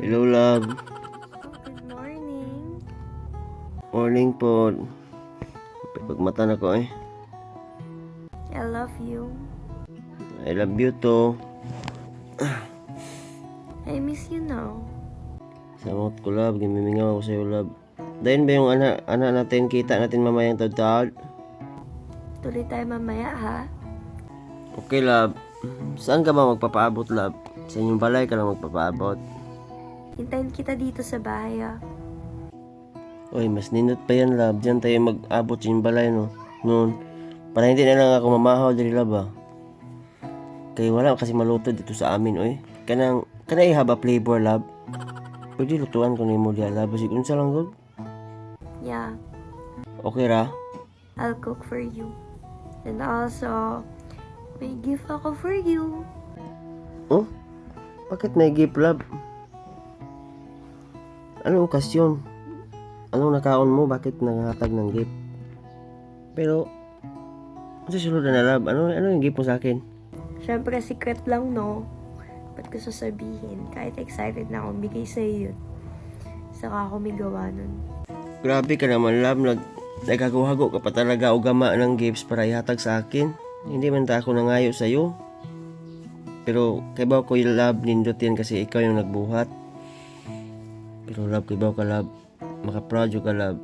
Hello, love. Good morning. Morning po. Pagmata na ko eh. I love you. I love you too. I miss you now. Samot ko, love. Gimimingaw ako sa'yo, love. Dahil ba yung anak natin, kita natin mamayang taod-taod? Tuloy tayo mamaya, ha? Okay, love. Saan ka ba magpapaabot, love? Sa inyong balay ka lang magpapaabot. Hintayin kita dito sa bahay, ha? Uy, mas nindot pa yan, love. Diyan tayo mag-abot sa inyong balay, no? Noon. Para hindi na lang ako mamahaw dali, love, ha? Kaya wala kasi maluto dito sa amin, oy. Kanang ihaba flavor, love. Pwede lutuan ko na yung muli, love. Kasi kung lang, good. Yeah, Okay ra? I'll cook for you. And also, may gift ako for you. Oh? Bakit may gift, love? Anong okasyon? Anong nakaon mo? Bakit nanghatag ng gift? Pero, ano susunod na, love? Ano yung gift mo sa akin? Siyempre, secret lang, no? Ba't ko sasabihin? Kahit excited na akong bigay sa'yo yun. Saka ako may gawa nun. Grabe ka naman, love. Nagkagawago ka pa talaga o gama ng gifts para ihatag sa akin. Hindi man ta ako nangayo sa'yo. Pero, kay ba ko yung love, nindot yan kasi ikaw yung nagbuhat. Pero love, kay ba ka, love? Maka-proud ka, love.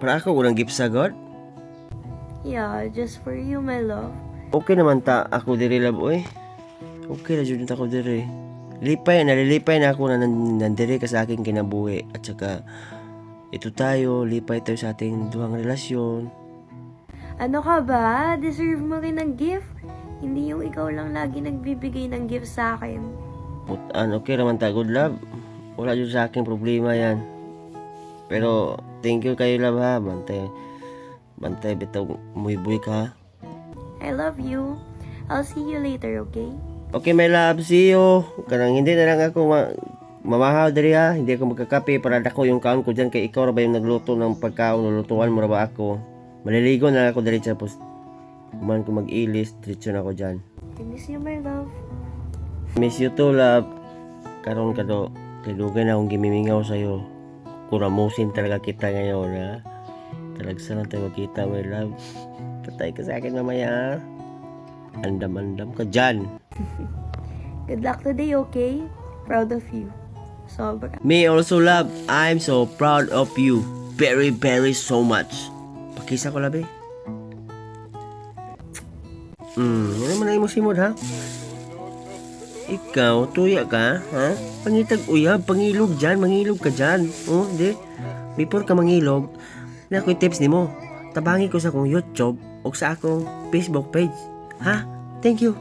Para ako unang gift sa God? Yeah, just for you, my love. Okay naman ta ako diri, love, oy. Okay na dyan ako diri. Nalilipay na ako na nandiri ka sa aking kinabuhi. At saka, ito tayo, lipay tayo sa ating duhang relasyon. Ano ka ba? Deserve mo rin ng gift? Hindi yung ikaw lang lagi nagbibigay ng gift sa akin. Putan, okay naman ta, good, love. Wala dyan sa aking problema yan. Pero, thank you kayo, love, ha. Bantay, bitaw, muy-buy ka. I love you. I'll see you later, okay? Okay, my love, see you. Karang hindi na lang ako mamahaw diri, ha. Hindi ako magkakape para dako yung kaon ko dyan kay ikaw ra ba yung nagluto ng pagkaon, lulutuan mo ra ba ako? Maliligo na lang ako diri tapos kuman ko mag-ilis, diretso na ako dyan. I miss you, my love. Miss you too, love. Karon kado, kailugan na akong gimimingaw sa'yo. Kuramusin talaga kita ngayon, ha. Talagsa lang tayo magkita, my love. Patay ka sa akin mamaya, ha. Andam-andam ka dyan. Good luck today, okay? Proud of you. Sobra. Me also, love. I'm so proud of you. Very, very so much. Pakisa ko, labi. Yan naman na simod, ha? Ikaw, tuya ka, ha? Pangitag uyab, pangilog dyan, mangilog ka dyan. Oh, di? Before ka mangilog, na ako'y tips ni mo. Tabangi ko sa akong YouTube o sa akong Facebook page. Ha? Thank you.